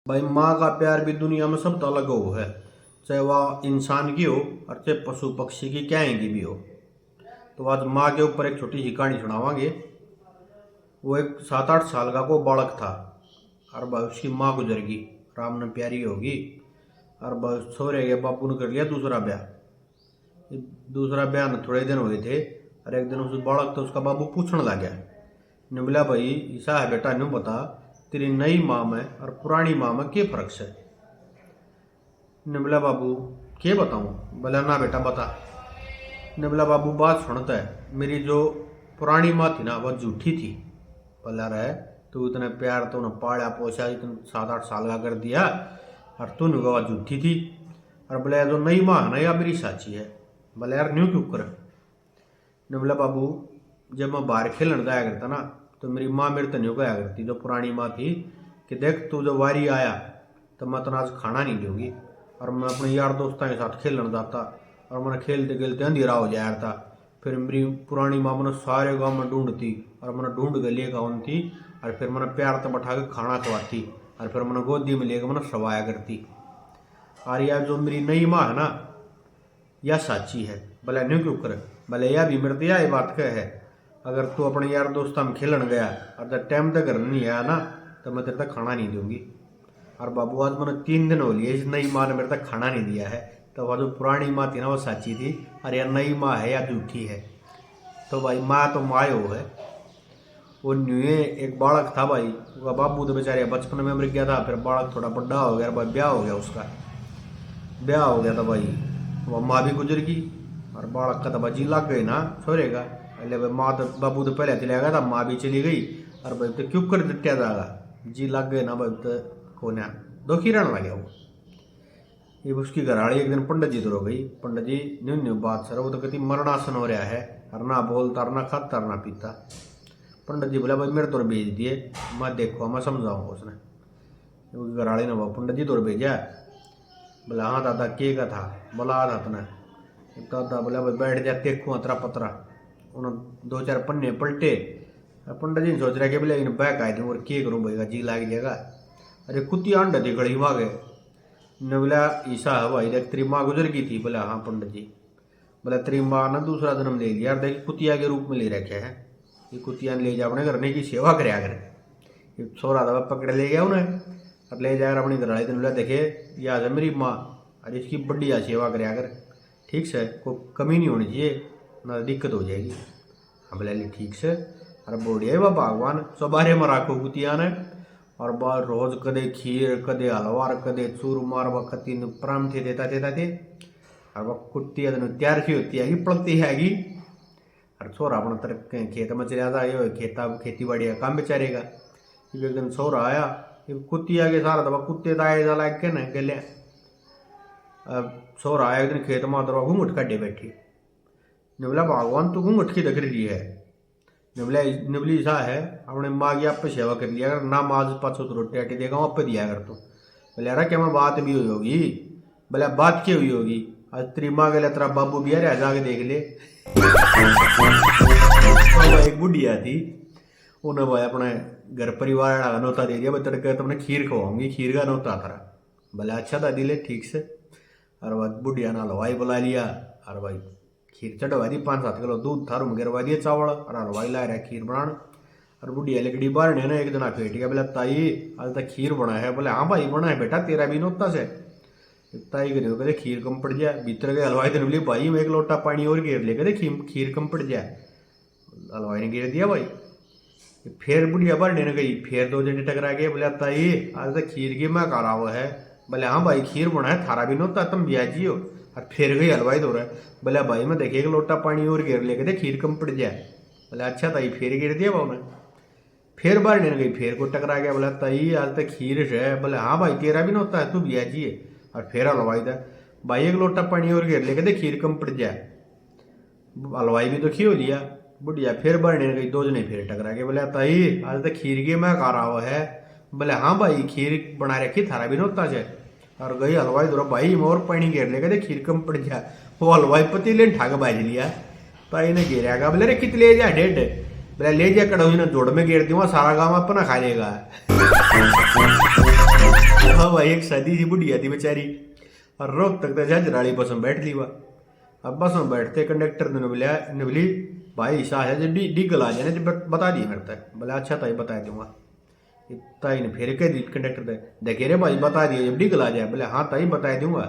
भाई माँ का प्यार भी दुनिया में सबसे अलग हो है, चाहे वह इंसान की हो और चाहे पशु पक्षी की क्या की भी हो। तो आज माँ के ऊपर एक छोटी सी कहानी सुनावांगे। वो एक 7-8 साल का को बालक था और भाई उसकी माँ गुजर गई, राम ने प्यारी होगी। और भाई सोरे के बापू ने कर लिया दूसरा ब्याह। ये दूसरा ब्याह में थोड़े दिन हुए थे और एक दिन उस बालक तो उसका बाबू पूछने लग गया। ने बोला भाई ऐसा है बेटा, नहीं बता तेरी नई माँ में और पुरानी माँ में क्या फर्क है। ने बोला बाबू क्या बताऊँ। बोला ना बेटा बता। ने बोला बाबू बात सुनता है, मेरी जो पुरानी माँ थी ना वह झूठी थी। बोला रहे तू इतने प्यार तो उन्हें पाला पोसा इतने 7-8 साल का कर दिया और तू वह झूठी थी। और बोला जो नई माँ है ना या मेरी साची है। बोला यार न्यू क्यों कर। ने बोला बाबू जब मैं बाहर खेलने जाया करता ना तो मेरी माँ मेरे तो नहीं कहा करती, जो पुरानी माँ थी, कि देख तू जब वारी आया तो मैं तो आज खाना नहीं दूंगी। और मैं अपने यार दोस्तों के साथ खेलने जाता और मैंने खेलते खेलते अंधेरा हो जाया था। फिर मेरी पुरानी माँ मैंने सारे गाँव में ढूंढती और मैंने ढूंढ के लेकर आऊँ थी और फिर मैंने प्यार तो बैठा के खाना खवाती और फिर मैंने गोदी में लेकर मैंने सवाया करती। और यार जो मेरी नई माँ है ना यह साची है। भले न्यू क्यों कर। भले यह भी मेरे यह बात कह है, अगर तू अपने यार दोस्तों में खेलन गया और जब टाइम तक घर नहीं आया ना तो मैं तेरे तक खाना नहीं दूंगी। और बाबू आज मैंने 3 दिन हो लिए इस नई माँ ने मेरे तक खाना नहीं दिया है। तो वह जो पुरानी माँ थी ना वो साची थी और यह नई माँ है या झूठी है। तो भाई माँ तो माँ हो है। वो न्यूए एक बालक था भाई, उसका बाबू तो बेचारे बचपन में मर गया था। फिर बालक थोड़ा बड़ा हो गया, भाई ब्याह हो गया, उसका ब्याह हो गया था भाई। वह माँ भी गुजर गई और बालक का तो भाई जी लग गई ना छोरे का। पहले भाई माँ तो बाबू तो पहले चले गया था, माँ भी चली गई और भाई तो क्यों कर दिट्या जाएगा जी लग गए ना भाई तो कोने दुखी रहने लगे वो। ये उसकी घरवाली एक दिन पंडित जी तो रो गई। पंडित जी न्यू न्यू बात सर, वो तो कहती मरणासन हो रहा है और ना बोलता और ना खाता और ना पीता। पंडित जी बोला भाई मेरे तो भेज दिए, मैं देखो मैं समझाऊंगा उसने। घरवाली ने वो पंडित जी तो भेजा। बोला हाँ दादा के का था। बोला आ था अपने दादा। बोला भाई बैठ जा देखो अतरा पतरा। उन्होंने 2-4 पन्ने पलटे। पंडित जी ने सोच रहा कि बोले इन बैक आए थे और के करूँ भाई जी लाग जाएगा। अरे कुत्ती अंडा थी गड़ी वहाँ गए। ने बोला ईसा है भाई देख तेरी माँ गुजर गई थी। बोला हाँ पंडित जी। बोला तेरी माँ ने दूसरा जन्म ले लिया, देख कुतिया के रूप में ले रखे है। ये कुतिया ने ले जा अपने करने की सेवा कराया करे। छोरा दवा पकड़ ले गया उन्हें और ले जाकर अपनी घरवाली ने बोला देखे याद है मेरी माँ और इसकी बढ़िया सेवा कराया कर, ठीक से कोई कमी नहीं होनी चाहिए ना दिक्कत हो जाएगी। हाँ बोले ठीक से। अरे बढ़िया वह भगवान सबारे में राखो कुतिया ने। और बार रोज कदे खीर कदे हलवार कदे चूरमार व कती प्राम थे देता थे। और वह कुत्ती तैयार की होती है पड़ती हैगी। और छोरा अपना तरह खेत में चला था, ये खेती बाड़ी का काम बेचारेगा। एक दिन छोरा आया कुत्ती आगे सारा दबा कुत्ते दाए जाला के न गले। छोरा आया एक दिन खेत में दरवा घूंघट काटे बैठी। ने बोला भगवान तू घूंघट की दिख रही है। निबली सा है अपने माँ की आप पे सेवा कर लिया अगर ना माँ पाँच तो रोटी आटी देगा आप पे दिया कर। तू बोले अरे क्या मैं बात भी हुई होगी। बोले बात क्या हुई होगी, आज तेरी माँ के लिए तेरा बाबू भी आ जाके देख ले। एक बुढ़िया थी, उन्हें भाई अपने घर परिवार का नौता दे दिया, बच्चे कहते तुमने खीर खवाऊंगी, खीर का नौता था। बोले अच्छा दादी ले ठीक से। और वह बुढ़िया ना हलवाई बुला लिया और भाई खीर चढ़वा दी, 5-7 किलो दूध था रूम गिरवा दिया चावल और हलवाई ला रहा खीर बनाने। और बुढ़िया लकड़ी बाहर ने ना एक दिन फेट गया। बोला ताई आज तक खीर बना है। बोले हाँ भाई बना है बेटा तेरा भी नौता से। ताई के कहते खीर कम पड़ जाए भीतर गए। हलवाई ने बोली भाई मैं एक लोटा पानी और गिर ले, कहते खीर कम पड़ जाए। हलवाई ने गिर दिया भाई। फिर बुढ़िया बाहर ने गई, फिर 2 जने टकरा गए। बोले ताई आज तक खीर की मैं खा रहा हुआ है। बोले हाँ भाई खीर बना है थारा भी नौता तुम ब्याजी हो। और फिर गई हलवाई दो रहा है। बोले भाई मैं देखिए एक लोटा पानी और गिर ले, कहते खीर कम पड़ जाए। बोले अच्छा ताई फिर गिर दिया भाव ने। फिर बाहर ने गई, फिर को टकरा गया। बोला ताई आज तक खीर है। बोले हाँ भाई तेरा भी नौता है तू ब्याजी है। और फिर हलवाई था भाई एक लोटा पानी और गिर ले, कहते खीर कम पड़ जाए। हलवाई भी दुखी हो लिया। बुढ़िया फिर बाहर ने गई, 2 जने फिर टकरा गए। बोले ताई आज तक खीर की मैं खा रहा हुआ है। बोले हाँ भाई खीर बना रखी थारा भी नौता से। और गई हलवाई दो भाई और पानी गिर ले, कहते खीर कम पड़ जाए। वो हलवाई पति ले ठाक बाज लिया। ताई ने गिरा बोले रे कित ले जा 1.5। बोले ले जा कड़ोई ने जोड़ में गिर दूंगा सारा गाँव अपना खा लेगा। भाई एक शादी सी बुढ़िया थी बेचारी और रोक तक तो झंझराड़ी बस में बैठ ली हुआ। अब बस में बैठते कंडक्टर ने बोली भाई शाह है जब डीगल आ जाए ना बता दिए मेरे तक। बोले अच्छा ताई बता दूंगा। ताई ने फिर कह दी कंडक्टर ने देखे रे भाई बता दिए जब डीगल आ जाए। बोले हाँ ताई बता दूंगा।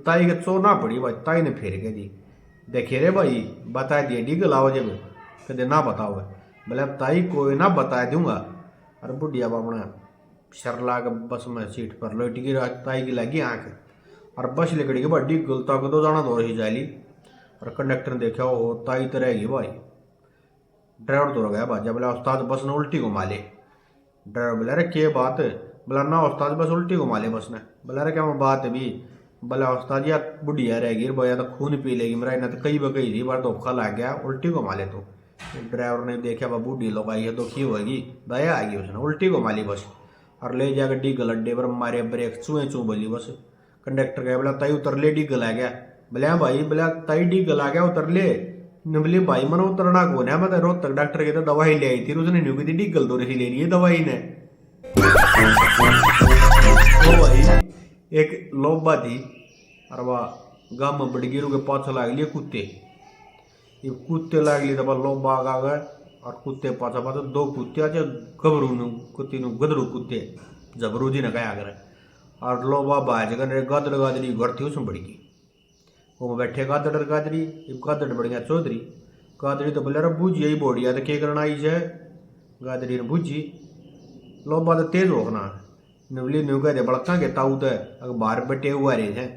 ताई के चो ना पड़ी भाई। ताई ने फिर कह दी देखे रे भाई बता दिए डीगल आओ जब कहते ना बताओ। बोले अब ताई कोई ना बता दूंगा। अरे बुढ़िया बाबना शरला के बस में सीट पर लोटी की ताई की लगी आँख और बस लिकड़ी के बड़ी गुलता को तो जाना दो रही जाली। और कंडक्टर ने देखा हो ताई तो रहेगी भाई। ड्राइवर तो गया भाई। बोला उस्ताद बस ने उल्टी घुमा ले। ड्राइवर बोला अरे क्या बात है। बोला ना उस्ताद बस उल्टी घुमा ले बस ने। बोला अरे क्या बात है भी। बोला उस्ताद यार बुढ़िया रहेगी भैया तो खून पी लेगी मेरा इन्हें तो कई बकई थी बार धोखा लग गया उल्टी घुमा ले। तो ड्राइवर ने देखा वह बूढ़ी लोग आई है तो की होगी दया आएगी उसने उल्टी घुमा ली बस और ले जाकर डीगल अड्डे पर मारे ब्रेक चूहे चू बोली बस। कंडक्टर गया बोला ताई उतर ले डीगल आ गया। बोले हाँ भाई। बोला ताई डीगल आ गया उतर ले। बोली भाई मैंने उतरना कौन है मैं तो रोज तक डॉक्टर के तो दवाई ले आई थी उसने न्यू की थी डीगल तो रही ले ली है दवाई ने। तो भाई एक लोबा थी और वह गाँव में बड़ी गिरू के पाछा लाग लिए कुत्ते। ये कुत्ते लाग लिए तो लोबा आ गए और कुत्ते पाछा पाछा दो कुत्ते आज गबरू कुत्ती गदरू कुत्ते जबरू जी ने कहा करे और लोबा बाज कर गादड़ गादड़ी घर थी उसमें बड़ी की वो बैठे गादड़ गादड़ी गादड़ बढ़िया चौधरी गादड़ी तो बोले बूझी यही बोड़िया तो क्या करना आई है। गादड़ी ने बूझी लोबा तो तेज होना नवली न्यू कहते बड़का के ताऊ तो अगर बाहर बैठे हुआ रहे हैं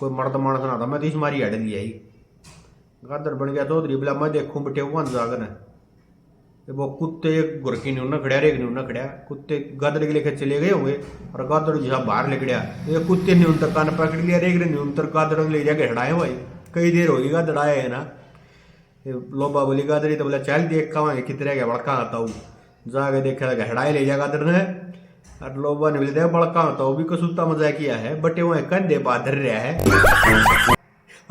कोई मर्द मानस ना था मैं तो इस मारी हट ली आई। गादड़ बन गया चौधरी बोला मैं देखूं बैठे हुआ जाकर वो कुत्ते एक गुरकी ने उन्हें खड़ा एक ने उन्हें खड़ा कुत्ते गादड़ के लेकर चले गए होंगे और गादड़ जहाँ बाहर निकलिया ये कुत्ते ने उन तक कान पकड़ लिया रेग ने उन तक गादड़ ले जाके हटाए भाई कई देर होगी गादड़ आया है ना। लोबा बोली गादड़ी तो बोला चल देख कहाँ कितने गया बड़का आता हूँ जाके देखा हटाए ले जा गादड़ ने और लोबा ने बोले बड़का आता हूँ भी कसूता मजा किया है बटे वह कंधे बाधर रहा है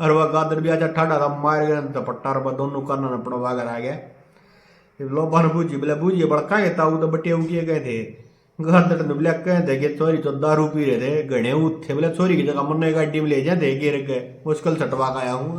और वह गादड़ भी अच्छा ठाडा था मार गया पट्टा दोनों काना ने पड़वा कर आ गया। लोबा ने बूझी बोले बूझिए बड़का के ताऊ तो बटे किए गए थे। गादड़ ने बोले कहते कि चोरी तो दारू पी रहे थे घने थे बोले चोरी की जगह मन्ने गाड़ी में ले जाते गिर गए मुश्किल सटवा का आया हूँ।